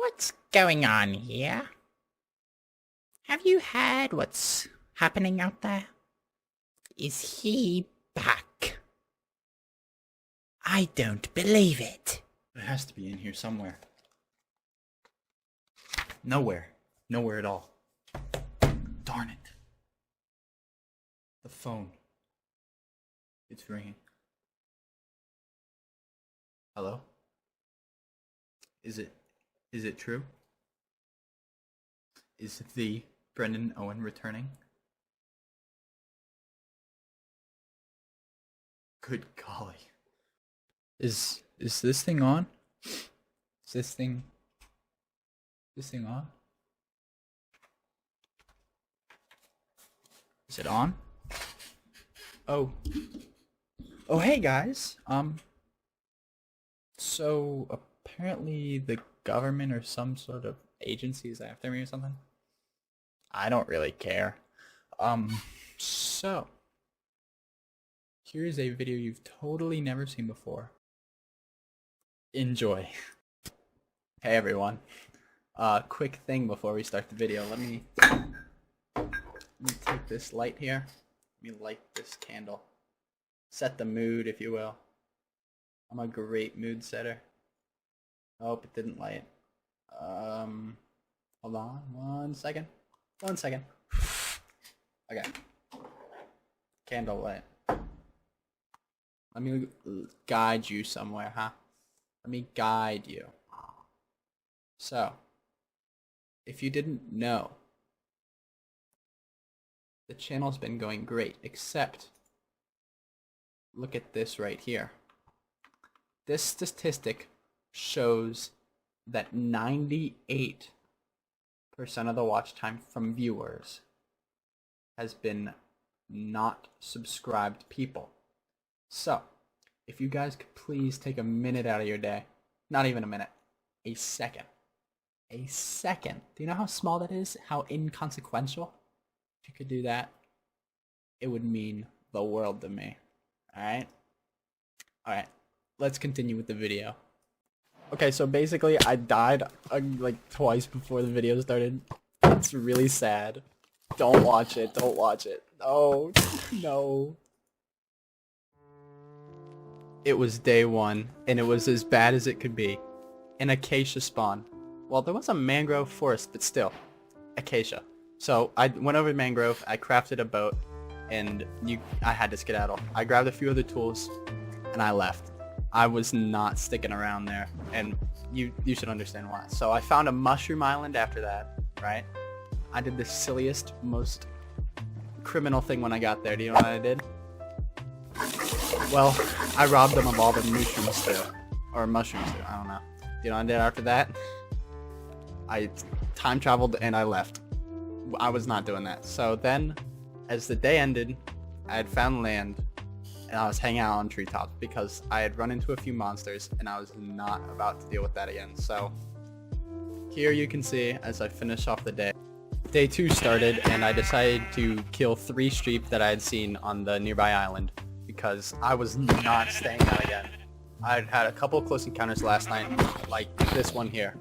What's going on here? Have you heard what's happening out there? Is he back? I don't believe it. It has to be in here somewhere. Nowhere. Nowhere at all. Darn it. The phone. It's ringing. Hello? Is it true? Is the Brendan Owen returning? Good golly. Is this thing on? Is this thing on? Is it on? Oh, hey guys. So apparently the government or some sort of agency is after me or something. I don't really care. So here's a video you've totally never seen before. Enjoy. Hey everyone. Quick thing before we start the video. Let me take this light here. Let me light this candle. Set the mood, if you will. I'm a great mood setter. Oh, it didn't light. Hold on 1 second. 1 second. Okay. Candle lit. Let me guide you somewhere, huh? Let me guide you. So, if you didn't know, the channel's been going great, except look at this right here. This statistic shows that 98% of the watch time from viewers has been not subscribed people. So, if you guys could please take a minute out of your day, not even a minute, a second. A second. Do you know how small that is? How inconsequential? If you could do that, it would mean the world to me. Alright? Alright. Let's continue with the video. Okay, so basically I died like twice before the video started. It's really sad. Don't watch it. Don't watch it. Oh, no. It was day 1, and it was as bad as it could be. An acacia spawn. Well, there was a mangrove forest, but still. Acacia. So I went over to mangrove, I crafted a boat, and I had to skedaddle. I grabbed a few other tools, and I left. I was not sticking around there, and you should understand why. So I found a mushroom island after that, right? I did the silliest, most criminal thing when I got there. Do you know what I did? Well, I robbed them of all the mushrooms too. Or mushrooms too, I don't know. Do you know what I did after that? I time traveled and I left. I was not doing that. So then, as the day ended, I had found land and I was hanging out on treetops because I had run into a few monsters and I was not about to deal with that again. So here you can see as I finish off the day. Day 2 started and I decided to kill 3 sheep that I had seen on the nearby island because I was not staying out again. I'd had a couple of close encounters last night, like this one here.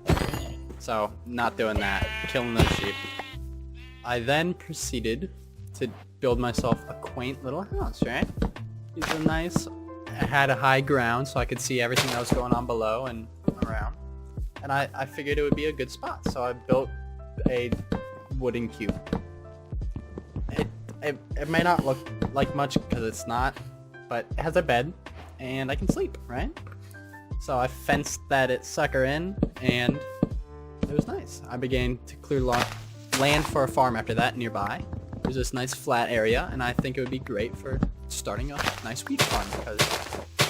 So not doing that, killing those sheep. I then proceeded to build myself a quaint little house, right? These are nice. I had a high ground so I could see everything that was going on below and around. And I figured it would be a good spot, so I built a wooden cube. It may not look like much because it's not, but it has a bed and I can sleep, right? So I fenced that sucker in and it was nice. I began to clear land for a farm after that nearby. There's this nice flat area and I think it would be great for starting a nice wheat farm because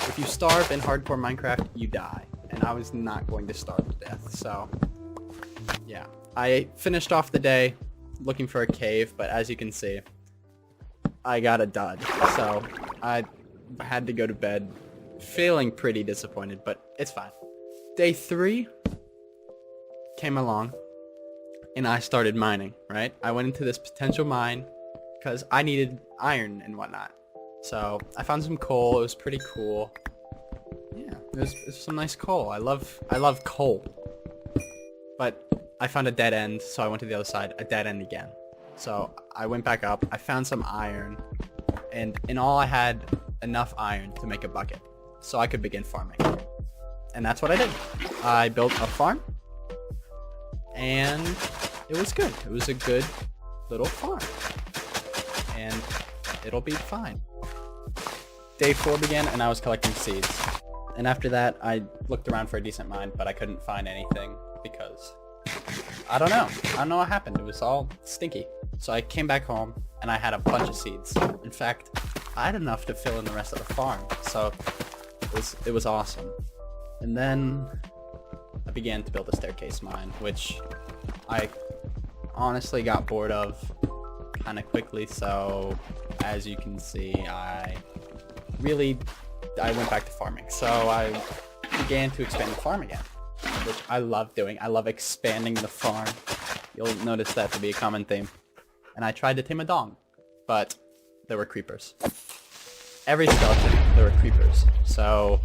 if you starve in hardcore Minecraft, you die. And I was not going to starve to death, so yeah. I finished off the day looking for a cave, but as you can see, I got a dud. So I had to go to bed feeling pretty disappointed, but it's fine. Day 3 came along and I started mining, right? I went into this potential mine because I needed iron and whatnot. So I found some coal. It was pretty cool. Yeah, it was some nice coal. I love coal. But I found a dead end, so I went to the other side, a dead end again. So I went back up, I found some iron, and in all I had enough iron to make a bucket. So I could begin farming. And that's what I did. I built a farm, and it was good. It was a good little farm. And it'll be fine. Day 4 began, and I was collecting seeds. And after that, I looked around for a decent mine, but I couldn't find anything because I don't know. I don't know what happened. It was all stinky. So I came back home, and I had a bunch of seeds. In fact, I had enough to fill in the rest of the farm. So it was awesome. And then I began to build a staircase mine, which I honestly got bored of kind of quickly. So as you can see, I went back to farming. So I began to expand the farm again, which I love doing. I love expanding the farm. You'll notice that to be a common theme. And I tried to tame a dog, but there were creepers. Every skeleton, there were creepers. So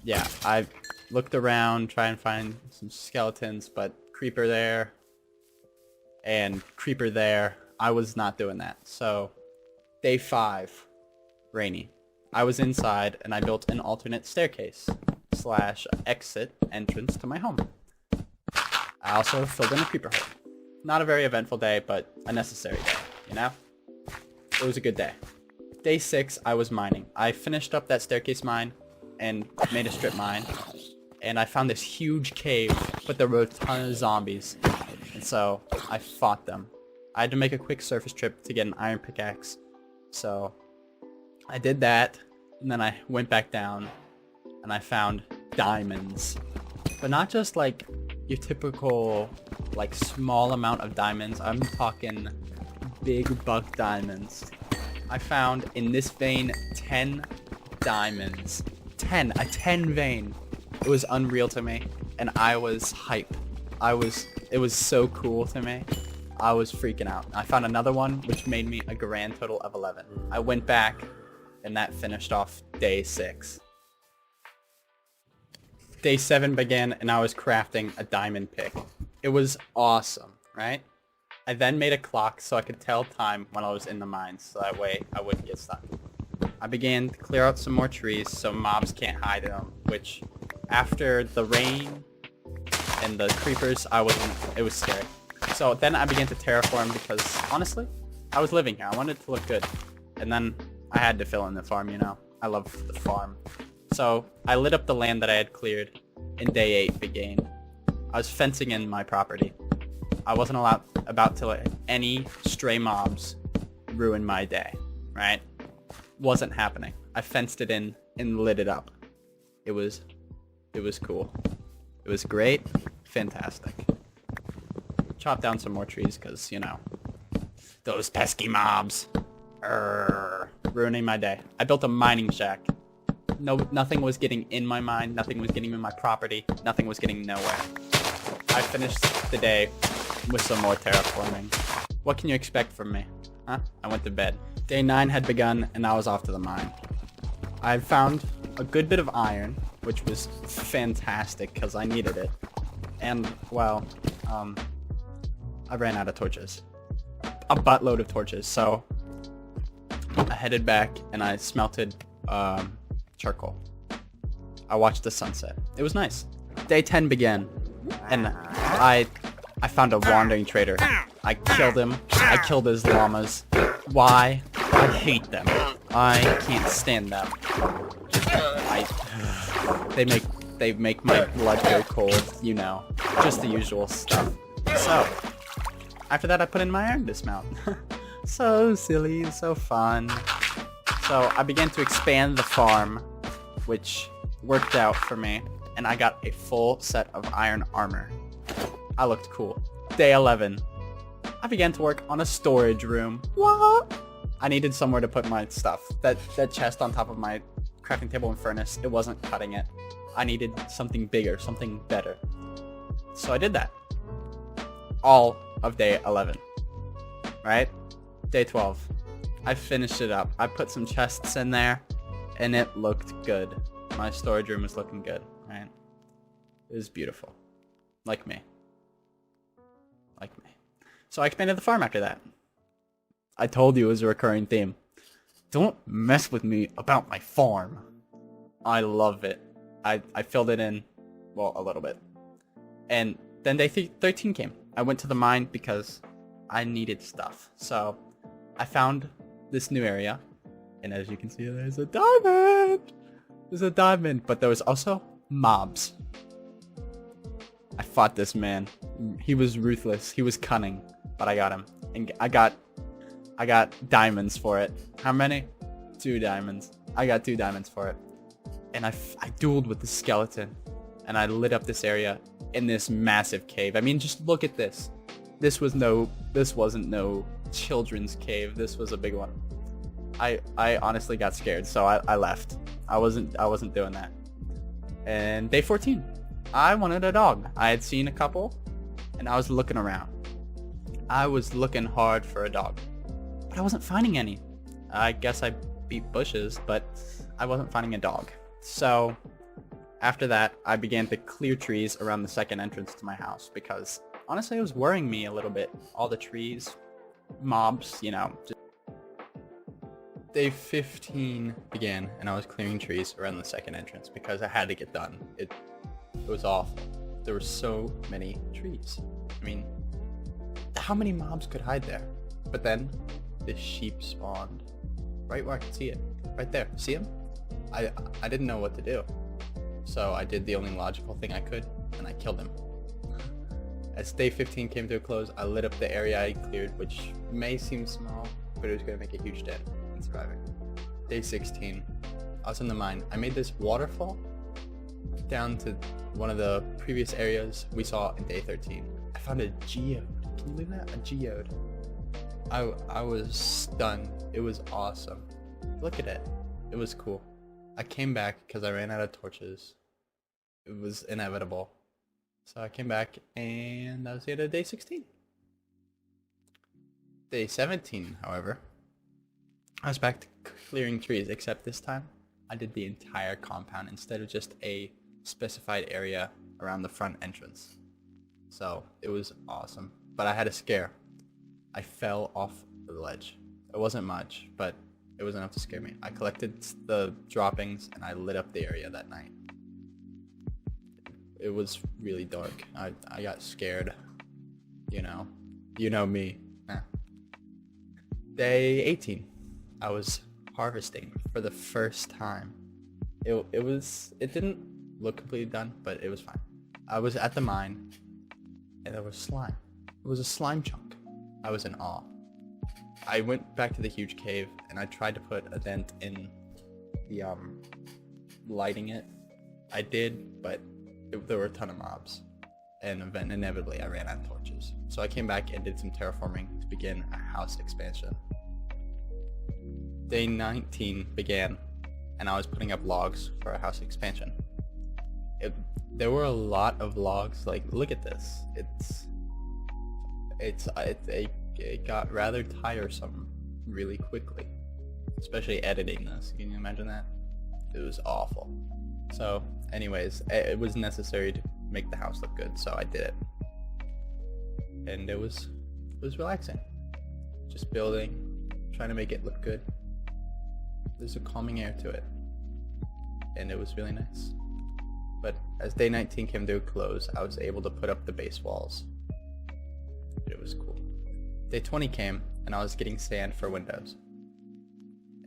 yeah, I looked around, try and find some skeletons, but creeper there and creeper there. I was not doing that. So day 5, rainy. I was inside and I built an alternate staircase / exit entrance to my home. I also filled in a creeper hole. Not a very eventful day, but a necessary day, you know? It was a good day. Day 6, I was mining. I finished up that staircase mine and made a strip mine. And I found this huge cave, but there were a ton of zombies. And so I fought them. I had to make a quick surface trip to get an iron pickaxe. So I did that, and then I went back down and I found diamonds. But not just like your typical like small amount of diamonds. I'm talking big buck diamonds. I found in this vein 10 diamonds. A 10 vein. It was unreal to me, and I was hype. It was so cool to me. I was freaking out. I found another one, which made me a grand total of 11. I went back, and that finished off day 6. Day 7 began, and I was crafting a diamond pick. It was awesome, right? I then made a clock so I could tell time when I was in the mines, so that way I wouldn't get stuck. I began to clear out some more trees so mobs can't hide in them, which after the rain and the creepers, it was scary. So then I began to terraform because, honestly, I was living here. I wanted it to look good. And then I had to fill in the farm, you know. I love the farm. So I lit up the land that I had cleared, and day 8 began. I was fencing in my property. I wasn't about to let any stray mobs ruin my day, right? Wasn't happening. I fenced it in and lit it up. It was cool. It was great. Fantastic. Chop down some more trees because, you know, those pesky mobs. Ruining my day. I built a mining shack. Nothing was getting in my mine. Nothing was getting in my property. Nothing was getting nowhere. I finished the day with some more terraforming. What can you expect from me? Huh? I went to bed. Day 9 had begun, and I was off to the mine. I found a good bit of iron, which was fantastic because I needed it. And, well, I ran out of torches. A buttload of torches, so I headed back and I smelted charcoal. I watched the sunset. It was nice. Day 10 began, and I found a wandering trader. I killed him. I killed his llamas. Why? I hate them. I can't stand them. They make my blood go cold, you know. Just the usual stuff. So, after that I put in my iron dismount. So silly, so fun. So I began to expand the farm, which worked out for me, and I got a full set of iron armor. I looked cool. Day 11. I began to work on a storage room. What? I needed somewhere to put my stuff. That chest on top of my crafting table and furnace, it wasn't cutting it. I needed something bigger, something better. So I did that. All of day 11. Right? Day 12. I finished it up. I put some chests in there, and it looked good. My storage room was looking good, right? It was beautiful. Like me. So I expanded the farm after that. I told you it was a recurring theme. Don't mess with me about my farm. I love it. I filled it in, well, a little bit. And then day 13 came. I went to the mine because I needed stuff. So I found this new area. And as you can see, there's a diamond. There's a diamond. But there was also mobs. I fought this man. He was ruthless. He was cunning. But I got him. And I got diamonds for it. How many? 2 diamonds. I got 2 diamonds for it. And I dueled with the skeleton. And I lit up this area in this massive cave. I mean, just look at this. This wasn't no children's cave. This was a big one. I honestly got scared, so I left. I wasn't doing that. And day 14, I wanted a dog. I had seen a couple, and I was looking around. I was looking hard for a dog, but I wasn't finding any. I guess I beat bushes, but I wasn't finding a dog. So after that, I began to clear trees around the second entrance to my house because honestly, it was worrying me a little bit. All the trees, mobs, you know. Day 15 began, and I was clearing trees around the second entrance because I had to get done. It was awful. There were so many trees. I mean, how many mobs could hide there? But then, this sheep spawned right where I could see it. Right there. See him? I didn't know what to do. So I did the only logical thing I could, and I killed him. As day 15 came to a close, I lit up the area I cleared, which may seem small, but it was going to make a huge dent in surviving. Day 16, I was in the mine. I made this waterfall down to one of the previous areas we saw in day 13. I found a geode. Can you believe that? A geode. I was stunned. It was awesome. Look at it. It was cool. I came back because I ran out of torches. It was inevitable. So I came back, and that was the end of day 16. Day 17, however, I was back to clearing trees, except this time I did the entire compound instead of just a specified area around the front entrance. So it was awesome, but I had a scare. I fell off the ledge. It wasn't much, but it was enough to scare me. I collected the droppings, and I lit up the area that night. It was really dark. I got scared. You know me. Nah. Day 18, I was harvesting for the first time. It didn't look completely done, but it was fine. I was at the mine, and there was slime. It was a slime chunk. I was in awe. I went back to the huge cave, and I tried to put a dent in the lighting it. I did, but there were a ton of mobs, and inevitably I ran out of torches. So I came back and did some terraforming to begin a house expansion. Day 19 began, and I was putting up logs for a house expansion. There were a lot of logs. Like, look at this. It got rather tiresome really quickly, especially editing this. Can you imagine that? It was awful. So anyways, it was necessary to make the house look good, so I did it. And it was relaxing. Just building, trying to make it look good. There's a calming air to it. And it was really nice. But as day 19 came to a close, I was able to put up the base walls. It was cool. Day 20 came, and I was getting sand for windows.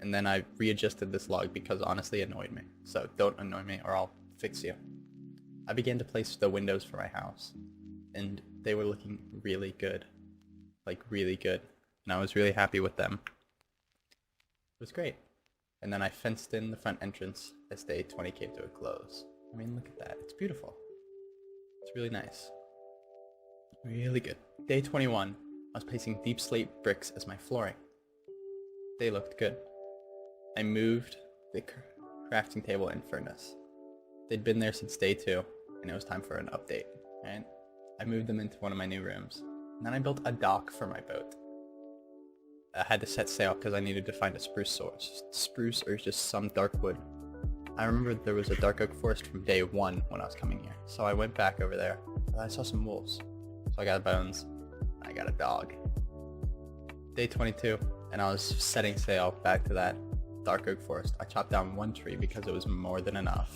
And then I readjusted this log because honestly it annoyed me. So don't annoy me or I'll fix you. I began to place the windows for my house, and they were looking really good. Like really good. And I was really happy with them. It was great. And then I fenced in the front entrance as day 20 came to a close. I mean, look at that. It's beautiful. It's really nice. Really good. Day 21, I was placing deep slate bricks as my flooring. They looked good. I moved the crafting table and furnace. They'd been there since day 2, and it was time for an update. And I moved them into one of my new rooms. And then I built a dock for my boat. I had to set sail because I needed to find a spruce source. Spruce or just some dark wood. I remember there was a dark oak forest from day 1 when I was coming here. So I went back over there. And I saw some wolves. So I got bones. I got a dog. Day 22, and I was setting sail back to that dark oak forest. I chopped down one tree because it was more than enough.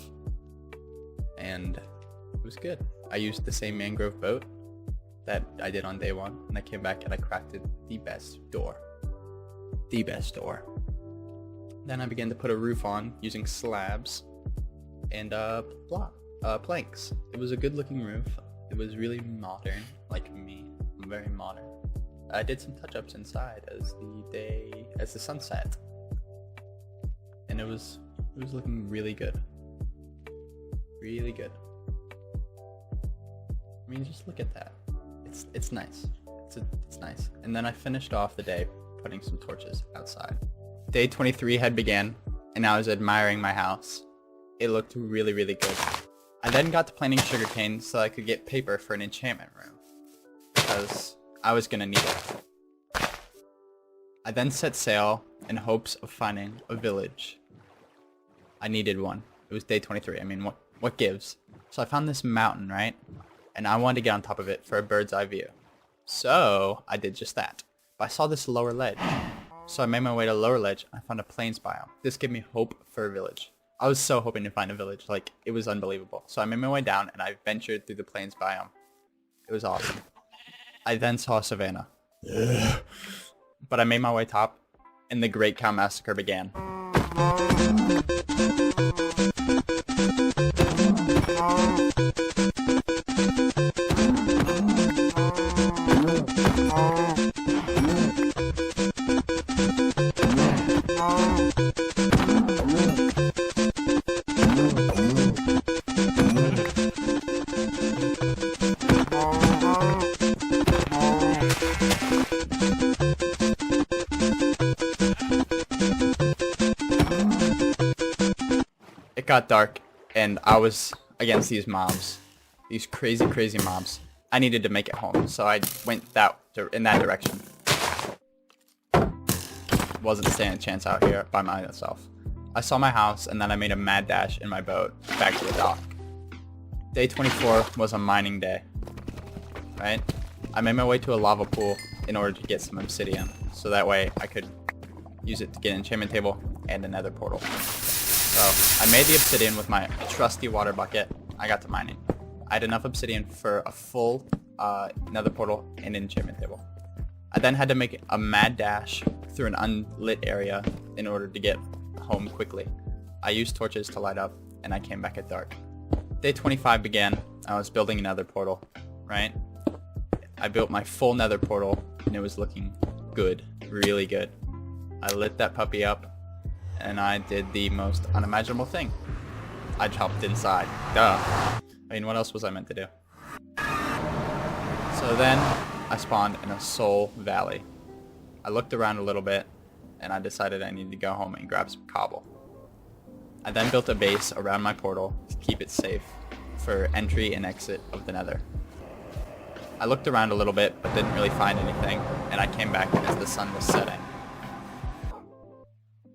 And it was good. I used the same mangrove boat that I did on day 1, and I came back and I crafted the best door. The best door. Then I began to put a roof on using slabs and planks. It was a good looking roof. It was really modern, like me. I'm very modern. I did some touch-ups inside as the sun set, and it was looking really good. Really good. I mean, just look at that. It's nice. It's nice. And then I finished off the day putting some torches outside. Day 23 had began, and I was admiring my house. It looked really, really good. I then got to planting sugarcane so I could get paper for an enchantment room, because I was gonna need it. I then set sail in hopes of finding a village. I needed one. It was day 23. I mean, what gives? So I found this mountain, right? And I wanted to get on top of it for a bird's eye view. So I did just that. But I saw this lower ledge. So I made my way to the lower ledge and I found a plains biome. This gave me hope for a village. I was so hoping to find a village. Like, it was unbelievable. So I made my way down and I ventured through the plains biome. It was awesome. I then saw a savannah. But I made my way top and the Great Cow Massacre began. It got dark, and I was against these mobs. These crazy mobs. I needed to make it home, so I went in that direction. Wasn't standing a chance out here by myself. I saw my house, and then I made a mad dash in my boat back to the dock. Day 24 was a mining day, right? I made my way to a lava pool in order to get some obsidian, so that way I could use it to get an enchantment table and a nether portal. So I made the obsidian with my trusty water bucket. I got to mining. I had enough obsidian for a full nether portal and an enchantment table. I then had to make a mad dash through an unlit area in order to get home quickly. I used torches to light up and I came back at dark. Day 25 began. I was building a nether portal, right? I built my full nether portal and it was looking good, really good. I lit that puppy up and I did the most unimaginable thing. I jumped inside. Duh. I mean, what else was I meant to do? So then I spawned in a soul valley. I looked around a little bit and I decided I needed to go home and grab some cobble. I then built a base around my portal to keep it safe for entry and exit of the nether. I looked around a little bit but didn't really find anything, and I came back as the sun was setting.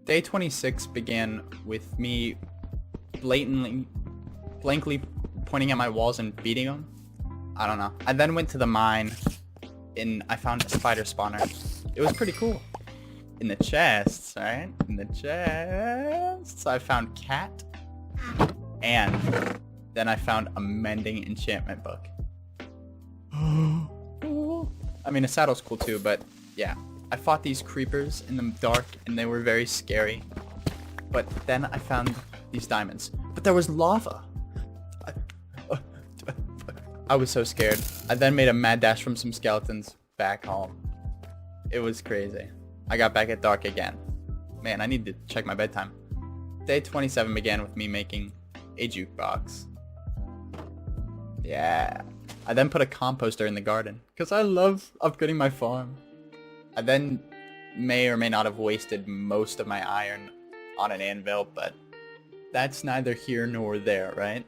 Day 26 began with me blankly pointing at my walls and beating them. I don't know. I then went to the mine and I found a spider spawner. It was pretty cool. In the chests, right? In the chests, I found cat, and then I found a mending enchantment book. I mean, a saddle's cool too, but yeah. I fought these creepers in the dark, and they were very scary. But then I found these diamonds. But there was lava. I was so scared. I then made a mad dash from some skeletons back home. It was crazy. I got back at dark again. Man, I need to check my bedtime. Day 27 began with me making a jukebox. Yeah. I then put a composter in the garden, because I love upgrading my farm. I then may or may not have wasted most of my iron on an anvil, but that's neither here nor there, right?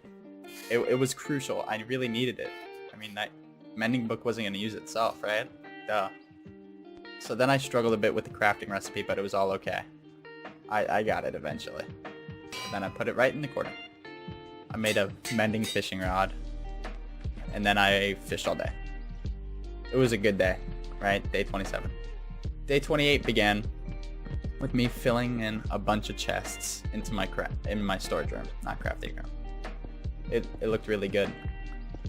It was crucial. I really needed it. I mean, that mending book wasn't going to use itself, right? Duh. So then I struggled a bit with the crafting recipe, but it was all okay. I got it eventually. And then I put it right in the corner. I made a mending fishing rod, and then I fished all day. It was a good day. right? Day 27. Day 28 began with me filling in a bunch of chests into my storage room, not crafting room. It looked really good.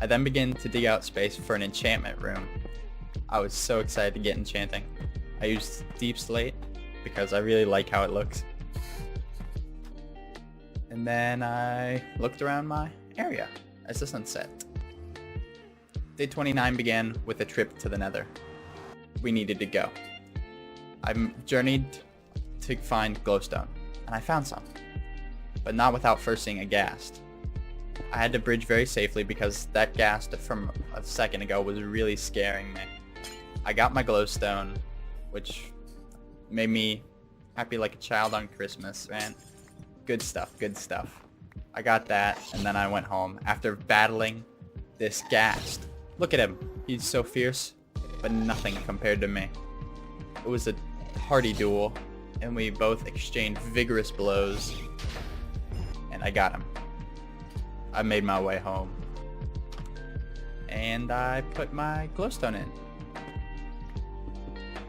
I then began to dig out space for an enchantment room. I was so excited to get enchanting. I used deep slate because I really like how it looks. And then I looked around my area as the sun set. Day 29 began with a trip to the Nether. We needed to go. I journeyed to find glowstone, and I found some, but not without first seeing a ghast. I had to bridge very safely because that ghast from a second ago was really scaring me. I got my glowstone, which made me happy like a child on Christmas, man. Good stuff, good stuff. I got that, and then I went home after battling this ghast. Look at him. He's so fierce, but nothing compared to me. It was a hearty duel, and we both exchanged vigorous blows, and I got him. I made my way home, and I put my glowstone in,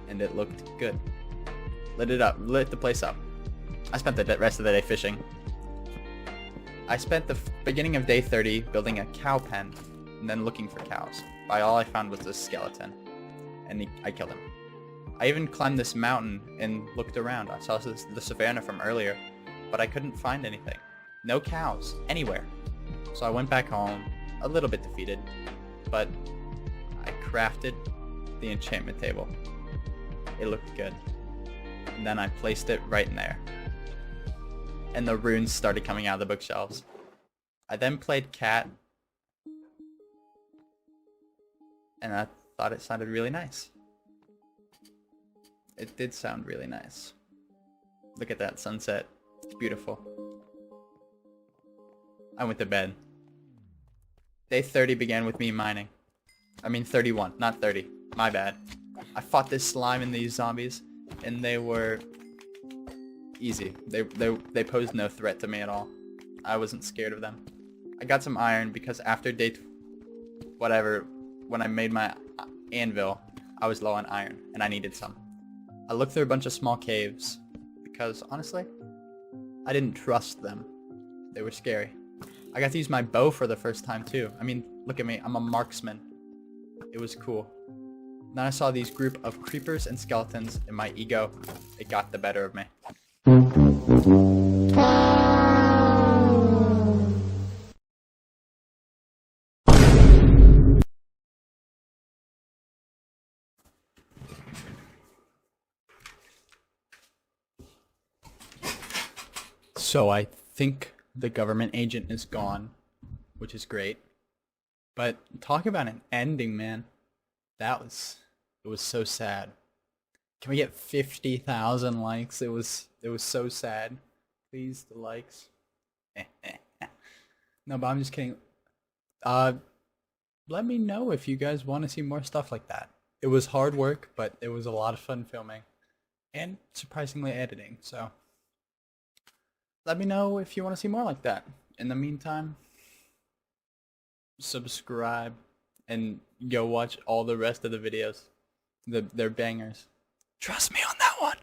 and it looked good. Lit the place up. I spent the rest of the day fishing. I spent the beginning of day 30 building a cow pen, and then looking for cows. By all I found was a skeleton, and I killed him. I even climbed this mountain and looked around. I saw the savannah from earlier, but I couldn't find anything. No cows, anywhere. So I went back home, a little bit defeated, but I crafted the enchantment table. It looked good. And then I placed it right in there. And the runes started coming out of the bookshelves. I then played cat, and I thought it sounded really nice. It did sound really nice. Look at that sunset. It's beautiful. I went to bed. Day 30 began with me mining. I mean 31, not 30. My bad. I fought this slime and these zombies, and they were easy. They posed no threat to me at all. I wasn't scared of them. I got some iron because after day when I made my anvil, I was low on iron, and I needed some. I looked through a bunch of small caves because, honestly, I didn't trust them. They were scary. I got to use my bow for the first time too. I mean, look at me, I'm a marksman. It was cool. Then I saw these group of creepers and skeletons, and my ego, it got the better of me. So I think the government agent is gone, which is great. But talk about an ending, man. It was so sad. Can we get 50,000 likes? It was so sad. Please, the likes. No, but I'm just kidding. Let me know if you guys want to see more stuff like that. It was hard work, but it was a lot of fun filming and surprisingly editing. So let me know if you want to see more like that. In the meantime, subscribe and go watch all the rest of the videos. They're bangers. Trust me on that one.